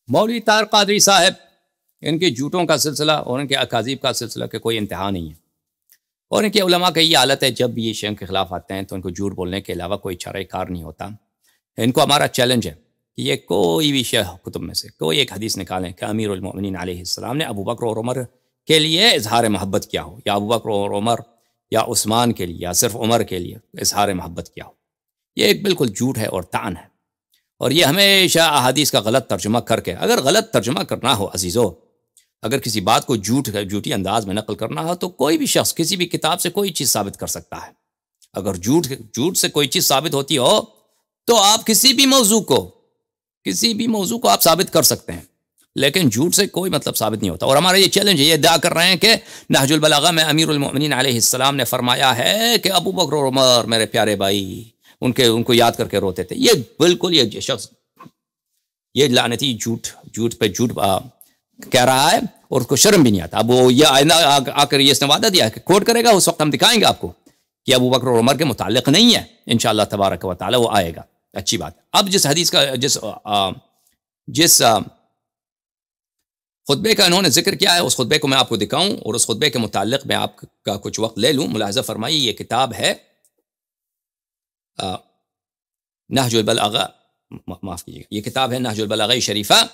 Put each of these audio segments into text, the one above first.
مولوی طاہر قادری صاحب، ان کے جھوٹوں کا سلسلہ اور ان کے اکاذیب کا سلسلہ کہ کوئی انتہا نہیں ہے، اور ان کے علماء کا یہ حالت ہے جب بھی یہ شیخ کے خلاف آتے ہیں تو ان کو جھوٹ بولنے کے علاوہ کوئی چارہ کار نہیں ہوتا۔ ان کو ہمارا چیلنج ہے کہ یہ کوئی بھی شیخ کتب میں سے کوئی ایک حدیث نکالیں کہ امیر المؤمنین علیہ السلام نے ابو بکر اور عمر کے لیے اظہار محبت کیا ہو، یا ابو بکر اور عمر یا عثمان کے لیے یا صرف عمر کے لیے اظہار محبت کیا ہو۔ یہ ایک بالکل جھوٹ ہے اور طعن ہے، اور یہ ہمیشہ احادیث کا غلط ترجمہ کر کے، اگر غلط ترجمہ کرنا ہو عزیزو، اگر کسی بات کو جھوٹی انداز میں نقل کرنا ہو تو کوئی بھی شخص کسی بھی کتاب سے کوئی چیز ثابت کر سکتا ہے۔ اگر جھوٹ سے کوئی چیز ثابت ہوتی ہو تو آپ کسی بھی موضوع کو آپ ثابت کر سکتے ہیں، لیکن جھوٹ سے کوئی مطلب ثابت نہیں ہوتا۔ اور ہمارا یہ چیلنج ہے، یہ ادعا کر رہے ہیں کہ نہج البلاغہ میں امیر المؤمنین علیہ السلام نے فرمایا ہے کہ ابو بکر اور عمر میرے پیارے بھائی، ان کو یاد کر کے روتے تھے۔ یہ بالکل یہ شخص یہ لعنتی جھوٹ پہ جھوٹ کہہ رہا ہے، اور اس کو شرم بھی نہیں آتا۔ اب وہ یہ آئندہ آ کر یہ اس نے وعدہ دیا ہے کہ کوٹ کرے گا، اس وقت ہم دکھائیں گے آپ کو کہ ابو بکر اور عمر کے متعلق نہیں ہے، انشاءاللہ تبارک و تعالی وہ آئے گا۔ اچھی بات ہے۔ اب جس حدیث کا جس خطبے کا انہوں نے ذکر کیا ہے، اس خطبے کو میں آپ کو دکھاؤں اور اس خطبے کے متعلق میں آپ کا کچھ وقت لے لوں۔ ملاحظہ فرمائیے، یہ کتاب ہے نہج البلاغہ، معاف کیجیے گا، یہ کتاب ہے نہج البلاغہ شریفہ،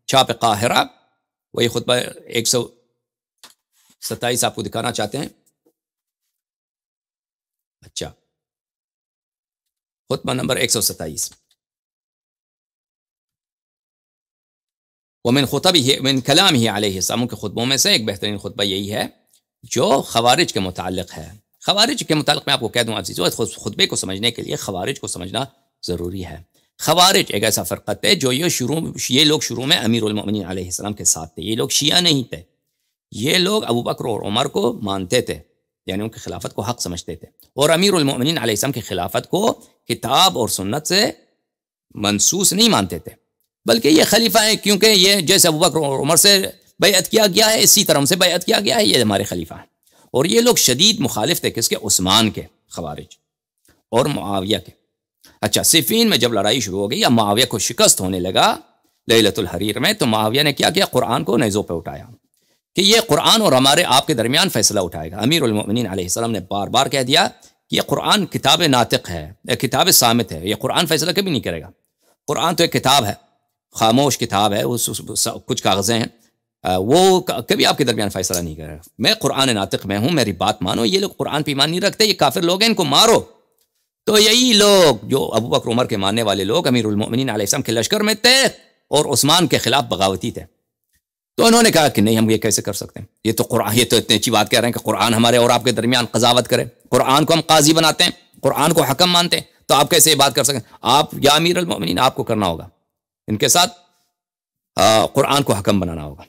چھاپ قاہرہ۔ وہی خطبہ 127 آپ کو دکھانا چاہتے ہیں۔ اچھا، خطبہ نمبر 127۔ ومن خطبہ من کلامہ علیہ السلام، کے خطبوں میں سے ایک بہترین خطبہ یہی ہے جو خوارج کے متعلق ہے۔ خوارج کے متعلق میں آپ کو کہہ دوں عزیزو، خطبے کو سمجھنے کے لیے خوارج کو سمجھنا ضروری ہے۔ خوارج ایک ایسا فرقہ تھے جو یہ لوگ شروع میں امیر المؤمنین علیہ السلام کے ساتھ تھے۔ یہ لوگ شیعہ نہیں تھے، یہ لوگ ابو بکر اور عمر کو مانتے تھے، یعنی ان کی خلافت کو حق سمجھتے تھے، اور امیر المؤمنین علیہ السلام کی خلافت کو کتاب اور سنت سے منسوس نہیں مانتے تھے، بلکہ یہ خلیفہ ہیں، کیونکہ یہ جیسے ابو بکر اور عمر سے بیعت کیا گیا ہے اسی طرح سے بیعت کیا گیا ہے، یہ ہمارے خلیفہ ہیں۔ اور یہ لوگ شدید مخالف تھے کس کے؟ عثمان کے، خوارج اور معاویہ کے۔ اچھا، صفین میں جب لڑائی شروع ہو گئی یا معاویہ کو شکست ہونے لگا لیلۃ الحریر میں، تو معاویہ نے کیا قرآن کو نیزوں پہ اٹھایا کہ یہ قرآن اور ہمارے آپ کے درمیان فیصلہ اٹھائے گا۔ امیر المؤمنین علیہ السلام نے بار بار کہہ دیا کہ یہ قرآن کتاب ناطق ہے، کتاب صامت ہے، یہ قرآن فیصلہ کبھی نہیں کرے گا۔ قرآن تو ایک کتاب ہے، خاموش کتاب ہے، کچھ کاغذیں ہیں، وہ کبھی آپ کے درمیان فیصلہ نہیں کرے گا۔ میں قرآن ناطق میں ہوں، میری بات مانو۔ یہ لوگ قرآن پہ ایمان نہیں رکھتے، یہ کافر لوگ ہیں، ان کو مارو۔ تو یہی لوگ جو ابو بکر عمر کے ماننے والے لوگ امیر المؤمنین علیہ السلام کے لشکر میں تھے اور عثمان کے خلاف بغاوتی تھے، تو انہوں نے کہا کہ نہیں، ہم یہ کیسے کر سکتے ہیں؟ یہ تو اتنی اچھی بات کہہ رہے ہیں کہ قرآن ہمارے اور آپ کے درمیان قضاوت کرے، قرآن کو ہم قاضی بناتے ہیں، قرآن کو حکم مانتے ہیں، تو آپ کیسے یہ بات کر سکیں؟ آپ یا امیر المؤمنین، آپ کو کرنا ہوگا ان کے ساتھ قرآن کو حکم بنانا ہوگا۔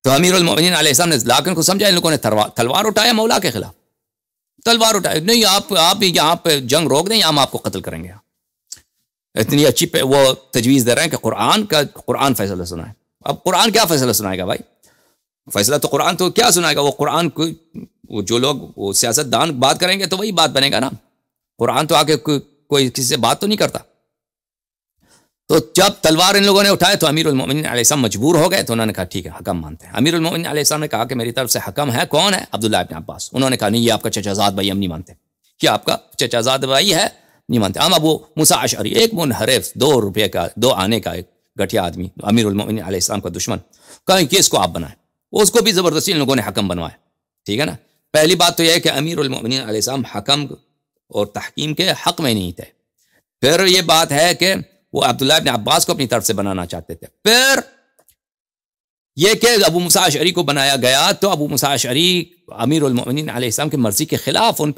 تو امیر المؤمنین علیہ السلام نے لاکن کو سمجھا، ان لوگوں نے تلوار اٹھایا مولا کے خلاف، تلوار اٹھائے، نہیں آپ یہاں پہ جنگ روک دیں یا ہم آپ کو قتل کریں گے۔ اتنی اچھی وہ تجویز دے رہے ہیں کہ قرآن فیصلہ سنائے۔ اب قرآن کیا فیصلہ سنائے گا بھائی؟ فیصلہ تو قرآن تو کیا سنائے گا؟ وہ قرآن کو جو لوگ وہ سیاست دان بات کریں گے تو وہی بات بنے گا نا۔ قرآن تو آگے کوئی کسی سے بات تو نہیں کرتا۔ تو جب تلوار ان لوگوں نے اٹھائے تو امیر المؤمنین علیہ السلام مجبور ہو گئے، تو انہوں نے کہا ٹھیک ہے، حکم مانتے ہیں۔ امیر المؤمنین علیہ السلام نے کہا کہ میری طرف سے حکم ہے، کون ہے؟ عبداللہ ابن عباس۔ انہوں نے کہا نہیں، یہ آپ کا چچا زاد بھائی، ہم نہیں مانتے۔ کیا آپ کا چچا زاد بھائی ہے؟ نہیں مانتے ہم۔ ابو موسیٰ اشعری، ایک منحرف 2 روپے کا 2 آنے کا ایک گٹھیا آدمی، امیر المؤمنین علیہ السلام کا دشمن، کہیں کہ اس کو آپ بنائیں، اس کو بھی زبردستی ان لوگوں نے حکم بنوایا۔ ٹھیک ہے نا؟ پہلی بات تو یہ ہے کہ امیر المؤمنین علیہ السلام حکم اور تحکیم کے حق میں نہیں تھے۔ پھر یہ بات ہے کہ وہ عبداللہ ابن عباس کو اپنی طرف سے بنانا چاہتے تھے۔ پھر یہ کہ ابو موسیٰ اشعری کو بنایا گیا، تو ابو موسیٰ اشعری امیر المؤمنین علیہ السلام کی مرضی کے خلاف ان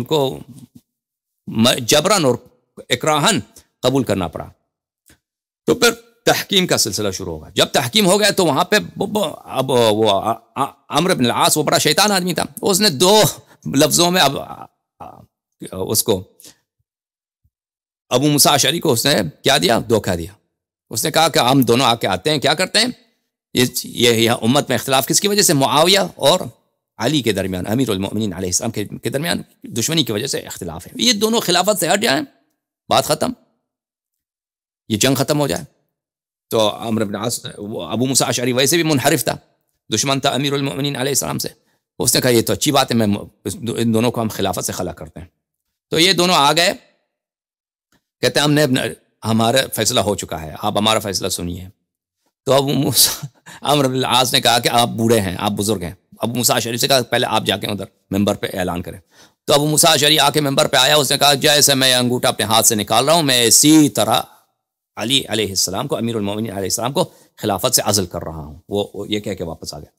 کو جبراً اور اکراہن قبول کرنا پڑا۔ تو پھر تحکیم کا سلسلہ شروع ہوگا۔ جب تحکیم ہو گیا تو وہاں پہ اب وہ عمرو بن العاص، وہ بڑا شیطان آدمی تھا، اس نے 2 لفظوں میں اس کو ابو موسیٰ اشعری کو اس نے کیا دیا؟ دھوکہ دیا۔ اس نے کہا کہ ہم دونوں آ کے آتے ہیں، کیا کرتے ہیں؟ یہ امت میں اختلاف کس کی وجہ سے؟ معاویہ اور علی کے درمیان، امیر المؤمنین علیہ السلام کے درمیان دشمنی کی وجہ سے اختلاف ہے، یہ دونوں خلافت سے ہٹ جائیں، بات ختم، یہ جنگ ختم ہو جائے. تو عمرو بن عاص، ابو موسیٰ اشعری ویسے بھی منحرف تھا، دشمن تھا امیر المؤمنین علیہ السلام سے. اس نے کہا یہ تو اچھی بات ہے، میں ان دونوں کو ہم خلافت سے خلا کرتے ہیں. تو یہ دونوں آ گئے، کہتے ہیں ہم نے ہمارا فیصلہ ہو چکا ہے، آپ ہمارا فیصلہ سنیے. تو ابو موسیٰ عمرو بن العاص نے کہا کہ آپ بوڑھے ہیں، آپ بزرگ ہیں. ابو موسیٰ اشعری سے کہا پہلے آپ جا کے ادھر ممبر پہ اعلان کریں. تو ابو موسیٰ اشعری آ کے ممبر پہ آیا، اس نے کہا جیسے میں انگوٹھا اپنے ہاتھ سے نکال رہا ہوں، میں اسی طرح علی علیہ السلام کو، امیر المؤمنین علیہ السلام کو خلافت سے عزل کر رہا ہوں. وہ یہ کہہ کے واپس آ گیا.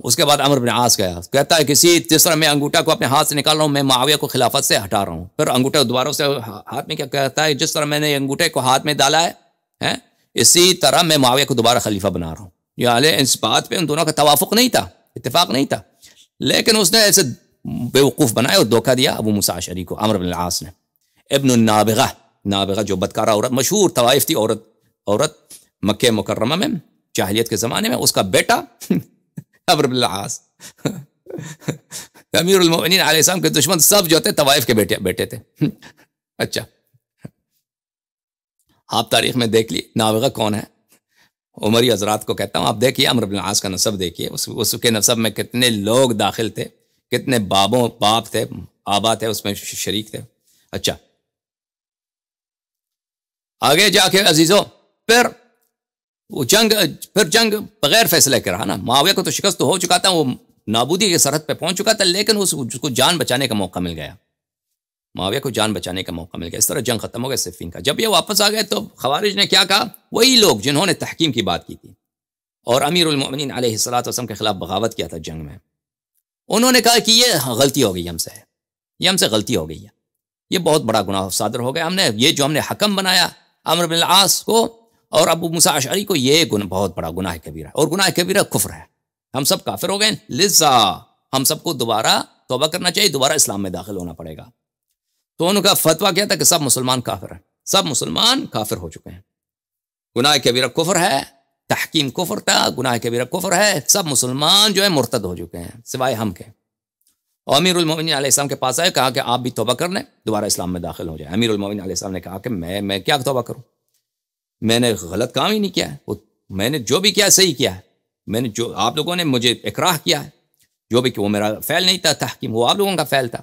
اس کے بعد عمرو بن عاص گیا، کہتا ہے کسی جس طرح میں انگوٹھا کو اپنے ہاتھ سے نکال رہا ہوں، میں معاویہ کو خلافت سے ہٹا رہا ہوں. پھر انگوٹھا دوبارہ سے ہاتھ میں، کیا کہتا ہے جس طرح میں نے انگوٹھے کو ہاتھ میں ڈالا ہے اسی طرح میں معاویہ کو دوبارہ خلیفہ بنا رہا ہوں. یعنی اس بات پہ ان دونوں کا توافق نہیں تھا، اتفاق نہیں تھا، لیکن اس نے ایسے بیوقوف بنایا اور دھوکہ دیا ابو موسیٰ اشعری کو. عمرو بن العاص نے، ابن النابغہ، نابغہ جو بدکارہ عورت، مشہور طوائف تھی عورت مکہ مکرمہ میں جاہلیت کے زمانے میں، اس کا بیٹا عمرو بن العاص امیر المؤمنین علیہ السلام کے دشمن سب جو تھے طوائف کے بیٹے تھے. اچھا، آپ تاریخ میں دیکھ لی نابغہ کون ہے. عمری حضرات کو کہتا ہوں آپ دیکھیے عمرو بن العاص کا نسب دیکھیے، اس کے نسب میں کتنے لوگ داخل تھے، کتنے باپ تھے، آبا تھے اس میں شریک تھے. اچھا، آگے جا کے عزیزوں پھر جنگ بغیر فیصلے کے رہا نا. معاویہ کو تو شکست تو ہو چکا تھا، وہ نابودی کے سرحد پہ پہنچ چکا تھا، لیکن اس کو جان بچانے کا موقع مل گیا. معاویہ کو جان بچانے کا موقع مل گیا. اس طرح جنگ ختم ہو گیا صفین کا. جب یہ واپس آ گئے تو خوارج نے کیا کہا؟ وہی لوگ جنہوں نے تحکیم کی بات کی تھی اور امیر المؤمنین علیہ السلام کے خلاف بغاوت کیا تھا جنگ میں، انہوں نے کہا کہ یہ غلطی ہو گئی ہم سے، یہ ہم سے غلطی ہو گئی ہے، یہ بہت بڑا گناہ صادر ہو گیا. ہم نے یہ جو ہم نے حکم بنایا عمرو بن العاص کو اور ابو موسیٰ اشعری کو، یہ بہت بڑا گناہ کبیرہ، اور گناہ کبیرہ کفر ہے. ہم سب کافر ہو گئے، لذا ہم سب کو دوبارہ توبہ کرنا چاہیے، دوبارہ اسلام میں داخل ہونا پڑے گا. تو ان کا فتویٰ کیا تھا کہ سب مسلمان کافر ہیں، سب مسلمان کافر ہو چکے ہیں. گناہ کبیرہ کفر ہے، تحکیم کفر تھا، گناہ کبیرہ کفر ہے، سب مسلمان جو ہے مرتد ہو چکے ہیں سوائے ہم کے. اور امیر المؤمنین علیہ السلام کے پاس آئے، کہا کہ آپ بھی توبہ کر لیں، دوبارہ اسلام میں داخل ہو جائیں. امیر المؤمنین علیہ السلام نے کہا کہ میں کیا توبہ کروں، میں نے غلط کام ہی نہیں کیا ہے، میں نے جو بھی کیا صحیح کیا ہے. میں نے جو آپ لوگوں نے مجھے اکراہ کیا ہے، جو بھی کہ وہ میرا فعل نہیں تھا تحکیم، وہ آپ لوگوں کا فعل تھا.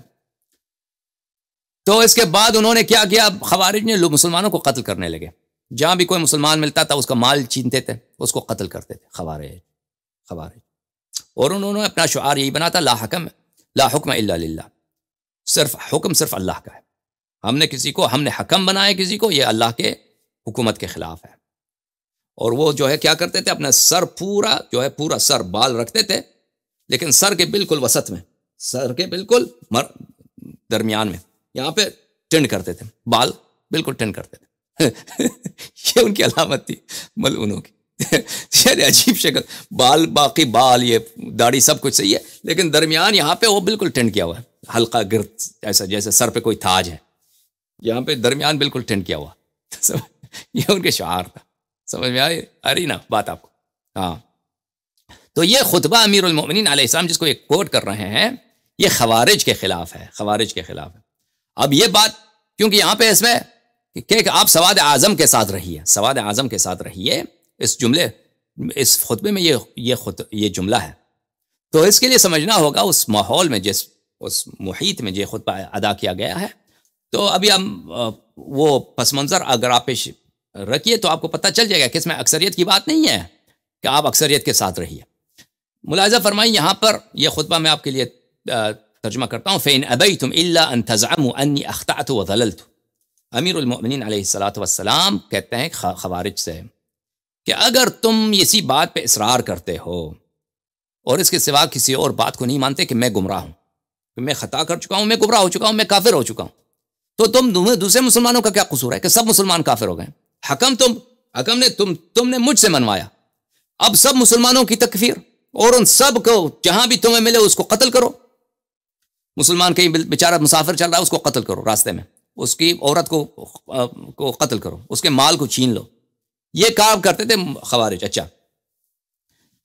تو اس کے بعد انہوں نے کیا کیا؟ خوارج نے مسلمانوں کو قتل کرنے لگے. جہاں بھی کوئی مسلمان ملتا تھا اس کا مال چھینتے تھے، اس کو قتل کرتے تھے خوارج. اور انہوں نے اپنا شعار یہی بنا تھا، لا حکم الا للہ، حکم صرف اللہ کا ہے. ہم نے حکم بنایا کسی کو، یہ اللہ کے حکومت کے خلاف ہے. اور وہ جو ہے کیا کرتے تھے، اپنا سر پورا سر بال رکھتے تھے، لیکن سر کے بالکل وسط میں، سر کے بالکل درمیان میں یہاں پہ ٹنڈ کرتے تھے، بال بالکل ٹنڈ کرتے تھے. یہ ان کی علامت تھی ملعونوں کی. یعنی عجیب شکل، باقی بال یہ داڑھی سب کچھ صحیح ہے، لیکن درمیان یہاں پہ وہ بالکل ٹنڈ کیا ہوا ہے، ہلکا گرد، ایسا جیسے سر پہ کوئی تاج ہے، یہاں پہ درمیان بالکل ٹنڈ کیا ہوا. یہ ان کے شعار تھا. سمجھ میں آ رہی نا بات آپ کو؟ ہاں. تو یہ خطبہ امیر المؤمنین علیہ السلام جس کو یہ کوٹ کر رہے ہیں، یہ خوارج کے خلاف ہے، خوارج کے خلاف ہے. اب یہ بات کیونکہ یہاں پہ اس میں کہ آپ سواد اعظم کے ساتھ رہیے، سواد اعظم کے ساتھ رہیے، اس خطبے میں یہ جملہ ہے. تو اس کے لیے سمجھنا ہوگا اس ماحول میں، اس محیط میں جو خطبہ ادا کیا گیا ہے. تو ابھی ہم وہ پس منظر اگر آپ پیش رکھیے تو آپ کو پتہ چل جائے گا کہ اس میں اکثریت کی بات نہیں ہے کہ آپ اکثریت کے ساتھ رہیے. ملاحظہ فرمائیں یہاں پر یہ خطبہ میں آپ کے لیے ترجمہ کرتا ہوں. فَإِنْ أَبَيْتُمْ إِلَّا أَن تَزْعَمُوا أَنِّي أَخْطَأْتُ وَضَلَلْتُ. امیر المؤمنین علیہ السلام کہتے ہیں خوارج سے کہ اگر تم اسی بات پہ اصرار کرتے ہو اور اس کے سوا کسی اور بات کو نہیں مانتے کہ میں گمراہ ہوں، کہ میں خطا کر چکا ہوں، میں گمراہ ہو چکا ہوں، میں کافر ہو چکا ہوں، تو تم دوسرے مسلمانوں کا کیا قصور ہے کہ سب مسلمان کافر ہو گئے؟ حکم تم نے مجھ سے منوایا، اب سب مسلمانوں کی تکفیر، اور ان سب کو جہاں بھی تمہیں ملے اس کو قتل کرو. مسلمان کہیں بیچارہ مسافر چل رہا ہے، اس کو قتل کرو، راستے میں اس کی عورت کو قتل کرو، اس کے مال کو چھین لو. یہ کام کرتے تھے خوارج. اچھا،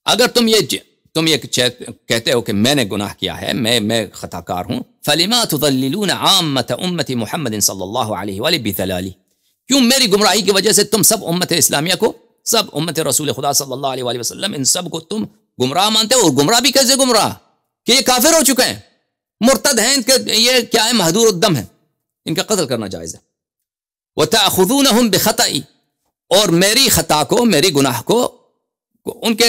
اگر تم یہ تم یہ کہتے ہو کہ میں نے گناہ کیا ہے، میں خطا کار ہوں، فَلِمَا تُضَلِّلُونَ عَامَّةَ أُمَّةِ مُحَمَّدٍ صلی اللہ علیہ وآلہ بِضَلَالِ، کیوں میری گمراہی کی وجہ سے تم سب امت اسلامیہ کو، سب امت رسول خدا صلی اللہ علیہ وآلہ وسلم، ان سب کو تم گمراہ مانتے ہو؟ اور گمراہ بھی کیسے گمراہ کہ یہ کافر ہو چکے ہیں، مرتد ہیں، یہ کیا ہے، مہدور الدم ہے، ان کا قتل کرنا جائز ہے۔ وَتَأْخُذُونَهُمْ بِخَطَئِ، اور میری خطا کو، میری گناہ کو، ان کے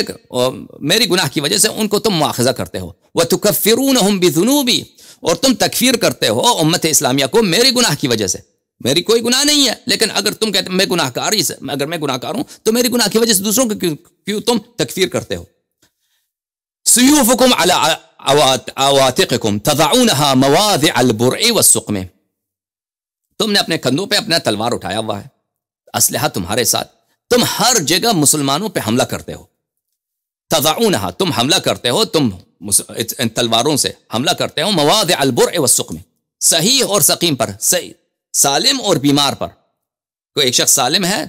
میری گناہ کی وجہ سے ان کو تم مواخذہ کرتے ہو۔ وَتُكَفِّرُونَهُمْ بِذُنُوبِ، اور تم تکفیر کرتے ہو امت اسلامیہ کو میری گناہ کی وجہ سے، میری کوئی گناہ نہیں ہے، لیکن اگر تم کہتے میں گناہ کار ہی سے، اگر میں گناہ کار ہوں تو میری گناہ کی وجہ سے دوسروں کو کیوں تم تکفیر کرتے ہو؟ سیوفکم علی عواتقکم تضعونها مواضع البرع والسقم، تم نے اپنے کندھوں پہ اپنا تلوار اٹھایا ہوا ہے، اسلحہ تمہارے ساتھ، تم ہر جگہ مسلمانوں پہ حملہ کرتے ہو، تضعونها، تم حملہ کرتے ہو، تم ان تلواروں سے حملہ کرتے ہو، مواضع البرع والسقم، صحیح اور سقیم پر، سالم اور بیمار پر، کوئی ایک شخص سالم ہے،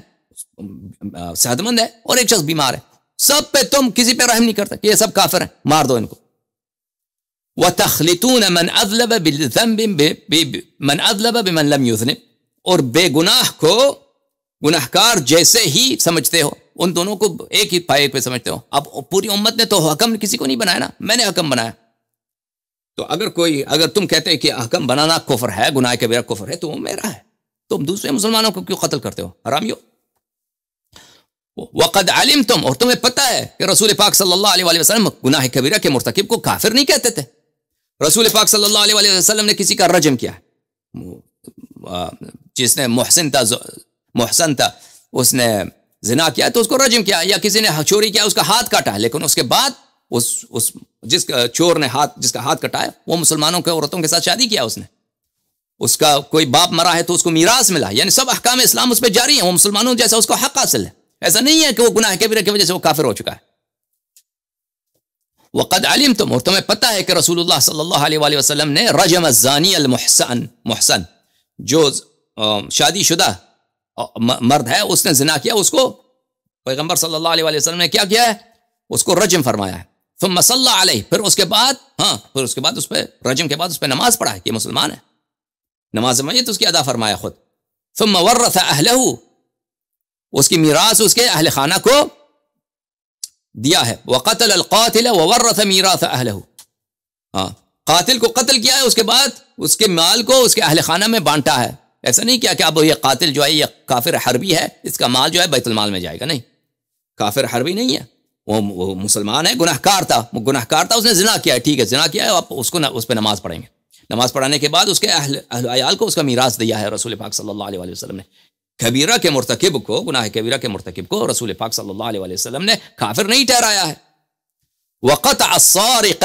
صحت مند ہے، اور ایک شخص بیمار ہے، سب پہ تم کسی پہ رحم نہیں کرتے کہ یہ سب کافر ہیں، مار دو ان کو۔ وَتَخْلِطُونَ مَنْ أَذْلَبَ بِالذَّنْبِ مَنْ أَذْلَبَ بِمَنْ لَمْ يُذْنِبْ، اور بے گناہ کو گناہ کار جیسے ہی سمجھتے ہو، ان دونوں کو ایک ہی پائے پہ سمجھتے ہو۔ اب پوری امت نے تو حکم کسی کو نہیں بنایا نا، میں نے حکم بنایا، تو اگر تم کہتے کہ حکم بنانا کفر ہے، گناہ کبیرہ کفر ہے، تو وہ میرا ہے، تم دوسرے مسلمانوں کو کیوں قتل کرتے ہو، حرامیو؟ وقد علمتم، اور تمہیں پتہ ہے کہ رسول پاک صلی اللہ علیہ وسلم گناہ کبیرہ کے مرتکب کو کافر نہیں کہتے تھے۔ رسول پاک صلی اللہ علیہ وسلم نے کسی کا رجم کیا، جس نے محسن تھا اس نے زنا کیا تو اس کو رجم کیا، یا کسی نے چوری کیا اس کا ہاتھ کاٹا، لیکن اس کے بعد جس چور نے جس کا ہاتھ کٹایا وہ مسلمانوں کے عورتوں کے ساتھ شادی کیا، اس کا کوئی باپ مرا ہے تو اس کو میراث ملا، یعنی سب احکام اسلام اس پہ جاری ہیں، وہ مسلمانوں جیسا اس کو حق حاصل ہے، ایسا نہیں ہے کہ وہ گناہ کبیرہ کی وجہ سے وہ کافر ہو چکا ہے۔ وقد علمتم، اور تمہیں پتہ ہے کہ رسول اللہ صلی اللہ علیہ وآلہ وسلم نے رجم الزانی المحسن، جو شادی شدہ مرد ہے اس نے زنا کیا، اس کو پیغمبر صلی اللہ علیہ وآلہ وسلم نے کیا ہے، اس کو رجم فرمایا ہے۔ ثم صلی علیہ، پھر اس کے بعد اس پہ رجم کے بعد اس پہ نماز پڑھا ہے کہ مسلمان ہے، نماز میت اس کی ادا فرمایا خود۔ ثم ورث اہلہ، اس کی میراث اس کے اہل خانہ کو دیا ہے۔ وقتل القاتل وورث میراث اہلہ، قاتل کو قتل کیا ہے، اس کے بعد اس کے مال کو اس کے اہل خانہ میں بانٹا ہے، ایسا نہیں کیا کہ اب یہ قاتل جو ہے یہ کافر حربی ہے، اس کا مال جو ہے بیت المال میں جائے گا، نہیں، کافر حربی نہیں ہے، وہ مسلمان ہے، گناہ کار تھا، اس نے زنا کیا ہے، ٹھیک ہے زنا کیا ہے، آپ اس پہ نماز پڑھیں گے، نماز پڑھانے کے بعد اس کے اہل عیال کو اس کا میراث دیا ہے رسول پاک صلی اللہ علیہ وسلم نے۔ کبیرہ کے مرتکب کو، گناہ کبیرہ کے مرتکب کو رسول پاک صلی اللہ علیہ وسلم نے کافر نہیں ٹھہرایا ہے۔ وقطع السارق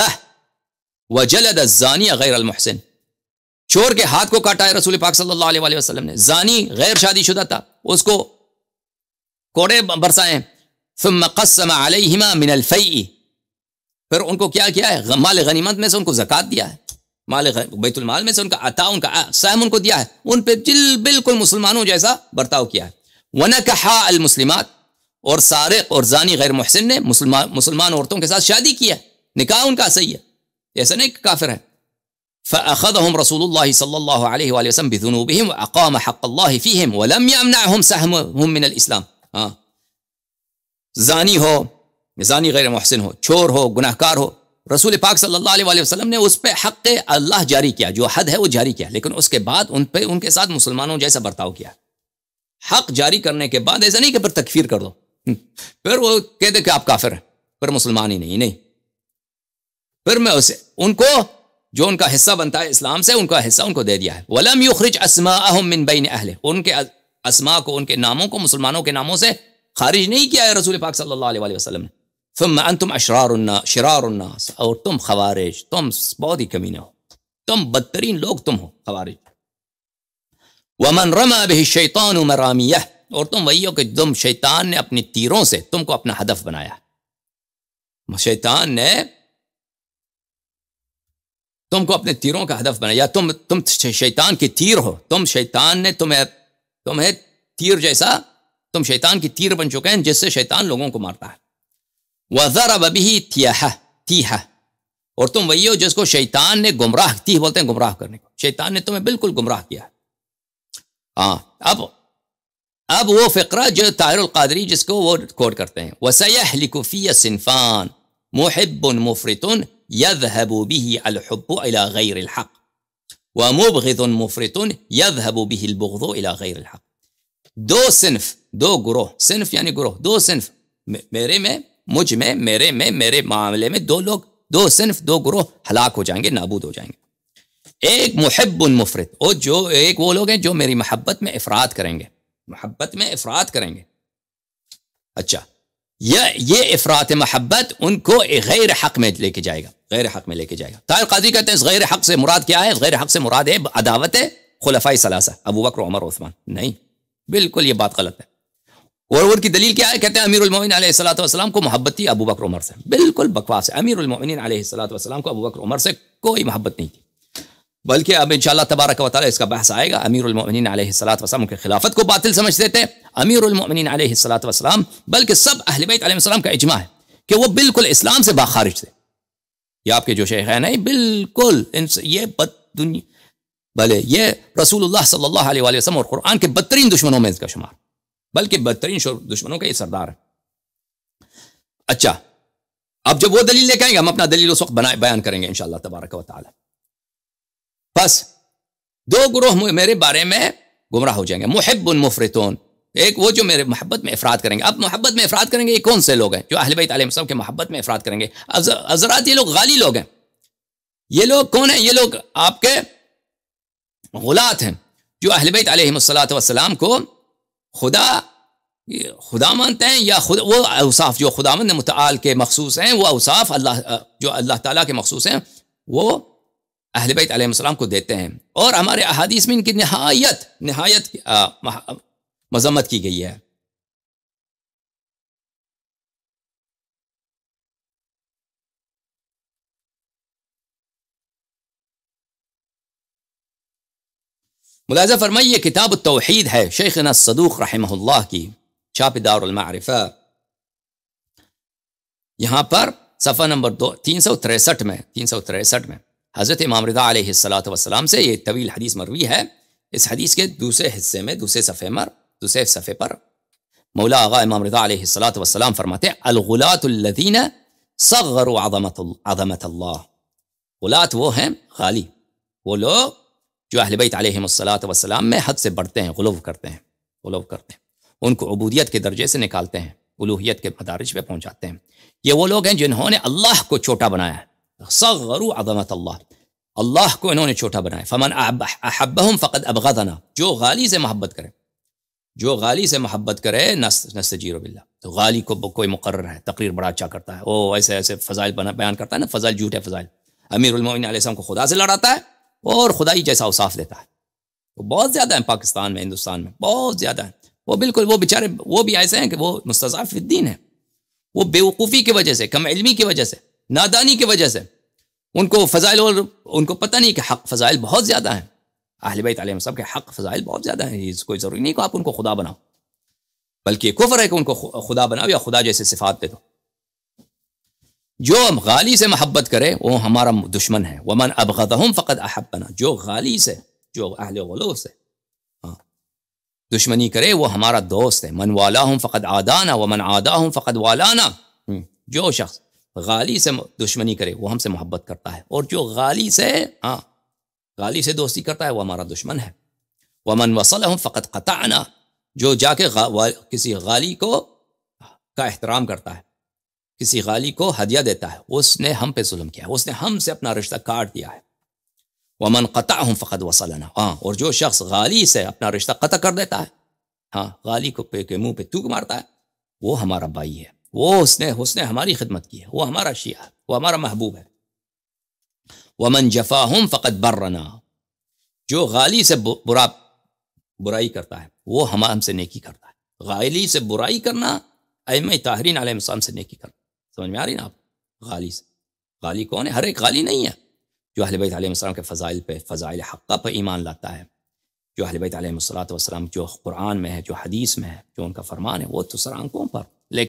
وجلد الزانی غیر المحسن، چور کے ہاتھ کو کاٹا ہے رسول پاک صلی اللہ علیہ وسلم نے، زانی غیر شادی شدہ تھا، اس کو کوڑے برسائے۔ ثم قسم علیہما من الفیء، پھر ان کو کیا ہے، مال غنیمت میں سے ان کو زکوٰۃ دیا ہے، مال بیت المال میں سے ان کا عطا، ان کا سہم ان کو دیا ہے، ان پہ بالکل مسلمانوں جیسا برتاؤ کیا ہے۔ وَنَكَحَا الْمُسْلِمَاتِ، اور سارق اور زانی غیر محسن نے مسلمان عورتوں کے ساتھ شادی کی ہے، نکاح ان کا صحیح ہے، ایسا نہیں کہ کافر ہے۔ فَأَخَذَهُمْ رَسُولُ اللَّهِ صلی اللہ علیہ وآلہ وسلم بِذُنُوبِهِمْ وَأَقَامَ حَقَّ اللَّهِ فِيهِمْ وَلَمْ يَمْنَعْهُمْ سَهْمُهُمْ مِنَ الْإِسْلَامِ، زانی ہو، زانی غیر محسن ہو، چور ہو، گناہ کار ہو، رسول پاک صلی اللہ علیہ وسلم نے اس پہ حق اللہ جاری کیا، جو حد ہے وہ جاری کیا، لیکن اس کے بعد ان کے ساتھ مسلمانوں جیسا برتاؤ کیا۔ حق جاری کرنے کے بعد ایسا نہیں کہ پھر تکفیر کر دو، پھر وہ کہتے کہ آپ کافر ہیں، پھر مسلمان ہی نہیں، پھر میں ان کو جو ان کا حصہ بنتا ہے اسلام سے، ان کا حصہ ان کو دے دیا ہے۔ وَلَمْ يُخْرِجْ أَسْمَاءَهُمْ مِنْ بَيْنِ أَهْلِهِ، ان کے اسماء کو، ان کے ناموں کو مسلمانوں کے ناموں سے خارج نہیں کیا ہے رسول پاک صلی اللہ علیہ وسلم نے۔ ثم انتم شرار الناس، اور تم خوارج، تم بہت ہی کمینے ہو، تم بدترین لوگ تم ہو خوارج۔ ومن رمى به الشیطان مرامیہ، اور تم وہی ہو کہ تم شیطان نے اپنی تیروں سے تم کو اپنا ہدف بنایا، شیطان نے تم کو اپنے تیروں کا ہدف بنایا، تم شیطان کی تیر ہو، شیطان نے تمہیں تیر جیسا، تم شیطان کی تیر بن چکے ہیں جس سے شیطان لوگوں کو مارتا ہے۔ وَضَرَبَ بِهِ تیہ، اور تم وہی ہو جس کو شیطان نے گمراہ، تیہ بولتے ہیں گمراہ کرنے کو، شیطان نے تمہیں بالکل گمراہ کیا ہے۔ ہاں اب وہ فقرہ جو طاہر القادری جس کو وہ کوٹ کرتے ہیں، وَسَيَحْلِكُ فِيَ صِنْفَانِ مُحِبٌّ مُفْرِطٌ يَذْهَبُ بِهِ الْحُبُّ إِلَى غَيْرِ الْحَقِّ وَمُبْغِضٌ مُفْرِطٌ يَذْهَبُ بِهِ الْبُغْضُ إِلَى غَيْرِ الْحَقِّ۔ دو صنف، دو گروہ، صنف یعنی گروہ، دو صنف، میرے میں، مجھ میں، میرے میں، میرے معاملے میں دو لوگ، دو صنف، دو گروہ ہلاک ہو جائیں گے، نابود ہو جائیں گے۔ ایک محب مفرط، اور جو ایک وہ لوگ ہیں جو میری محبت میں افراط کریں گے، محبت میں افراط کریں گے۔ اچھا، یہ افراط محبت ان کو غیر حق میں لے کے جائے گا، غیر حق میں لے کے جائے گا۔ طاہر قاضی کہتے ہیں اس غیر حق سے مراد کیا ہے؟ غیر حق سے مراد ہے عداوت خلفائے ثلاثہ، ابو بکر، عمر، عثمان۔ نہیں، بالکل یہ بات غلط ہے۔ اور ان کی دلیل کیا ہے؟ کہتے ہیں امیر المومنین علیہ الصلوۃ والسلام کو محبت تھی ابو بکر عمر سے۔ بالکل بکواس ہے، امیر المومنین علیہ الصلوۃ والسلام کو ابو بکر عمر سے کوئی محبت نہیں تھی، بلکہ اب انشاءاللہ تبارک و تعالی اس کا بحث آئے گا۔ امیر المومنین علیہ الصلوۃ والسلام کی خلافت کو باطل سمجھتے تھے امیر المومنین علیہ الصلوۃ والسلام، بلکہ سب اہل بیت علیہ السلام کا اجماع ہے کہ وہ بالکل اسلام سے باخارج تھے۔ یہ آپ کے جو شیخ ہیں، نہیں بالکل یہ بد دنیا، بھلے یہ رسول اللہ صلی اللہ علیہ وآلہ وسلم اور قرآن کے بدترین دشمنوں میں اس کا شمار، بلکہ بدترین دشمنوں کا یہ سردار ہے۔ اچھا، اب جب وہ دلیل لے کے آئیں گے ہم اپنا دلیل اس وقت بیان کریں گے انشاءاللہ تبارک و تعالی۔ بس دو گروہ میرے بارے میں گمراہ ہو جائیں گے، محب مفرطون، ایک وہ جو میرے محبت میں افراد کریں گے۔ اب محبت میں افراد کریں گے یہ کون سے لوگ ہیں جو اہل بیت علیہ السلام کے محبت میں افراد کریں گے؟ حضرات یہ لوگ غالی لوگ ہیں۔ یہ لوگ کون ہیں؟ یہ لوگ آپ کے غلات ہیں جو اہل بیت علیہ الصلوۃ والسلام کو خدا مانتے ہیں، یا وہ اوصاف جو خداوند متعال کے مخصوص ہیں، وہ اوصاف جو اللہ تعالیٰ کے مخصوص ہیں وہ اہل بیت علیہ السلام کو دیتے ہیں، اور ہمارے احادیث میں ان کی نہایت مذمت کی گئی ہے۔ ملاحظہ فرمائیے، کتاب التوحید ہے شیخنا الصدوق رحمہ اللہ کی، چھاپ دار المعرفہ، یہاں پر صفحہ نمبر 363 میں حضرت امام رضا علیہ الصلوۃ والسلام سے یہ طویل حدیث مروی ہے۔ اس حدیث کے دوسرے حصے میں دوسرے صفحے پر مولا آغا امام رضا علیہ الصلوۃ والسلام فرماتے ہیں، الغلاۃ الذین صغروا عظمت اللہ۔ غلاۃ وہ ہیں غالی، وہ لوگ جو اہل بیت علیہ الصلوۃ والسلام میں حد سے بڑھتے ہیں، غلو کرتے ہیں، ان کو عبودیت کے درجے سے نکالتے ہیں، الوہیت کے مدارج پہ پہنچاتے ہیں۔ یہ وہ لوگ ہیں جنہوں نے اللہ کو چھوٹا بنایا ہے، صغروا عظمت اللہ کو انہوں نے چھوٹا بنایا۔ فمن احبہم فقد ابغضنا، جو غالی سے محبت کرے نستجیر باللہ۔ تو غالی کو کوئی مقرر ہے، تقریر بڑا اچھا کرتا ہے، وہ ایسے فضائل بیان کرتا ہے نا، فضائل جھوٹے فضائل، امیر المومنین علیہ السلام کو خدا سے لڑاتا ہے اور خدائی جیسا اوصاف دیتا ہے۔ وہ بہت زیادہ ہیں پاکستان میں، ہندوستان میں بہت زیادہ ہیں۔ وہ بالکل وہ بیچارے وہ بھی ایسے ہیں کہ وہ مستضعف فی الدین ہیں، وہ بے وقوفی کی وجہ سے، کم علمی کی وجہ سے، نادانی کی وجہ سے ان کو فضائل، اور ان کو پتہ نہیں کہ حق فضائل بہت زیادہ ہیں، اہل بیت علیہ السلام کے حق فضائل بہت زیادہ ہیں۔ اس کوئی ضروری نہیں کہ آپ ان کو خدا بناؤ، بلکہ کفر ہے کہ ان کو خدا بناؤ یا خدا جیسے صفات دے دو۔ جو غالی سے محبت کرے وہ ہمارا دشمن ہے۔ ومن ابغضہم فقد احبنا، جو غالی سے، جو اہل غلو سے دشمنی کرے وہ ہمارا دوست ہے۔ من والاہم فقد عادانا ومن عاداہم فقد والانا، جو شخص غالی سے دشمنی کرے وہ ہم سے محبت کرتا ہے، اور جو غالی سے دوستی کرتا ہے وہ ہمارا دشمن ہے۔ ومن وصلہم فقد قطعنا، جو جا کے کسی غالی کا احترام کرتا ہے، کسی غالی کو ہدیہ دیتا ہے، اس نے ہم پہ ظلم کیا ہے، اس نے ہم سے اپنا رشتہ کاٹ دیا ہے۔ ومن قطعہم فقد وصلنا، اور جو شخص غالی سے اپنا رشتہ قطع کر دیتا ہے، غالی کو منہ پہ تھوک مارتا ہے، وہ ہمارا بھائی ہے، وہ اس نے ہماری خدمت کی ہے، وہ ہمارا شیعہ ہے، وہ ہمارا محبوب ہے۔ ومن جفاہم فقد برنا، جو غالی سے برائی کرتا ہے وہ ہم سے نیکی کرتا ہے۔ غالی سے برائی کرنا ائمہ طاہرین علیہ السلام سے نیکی کرنا، سمجھ میں آ رہی نا آپ؟ غالی سے، غالی کون ہے؟ ہر ایک غالی نہیں ہے جو اہل بیت علیہ السلام کے فضائل پہ، فضائل حقہ پہ ایمان لاتا ہے، جو اہل بیت علیہ السلام جو قرآن میں ہے، جو حدیث میں ہے، جو ان کا فرمان ہے، وہ تو سر آنکھوں پر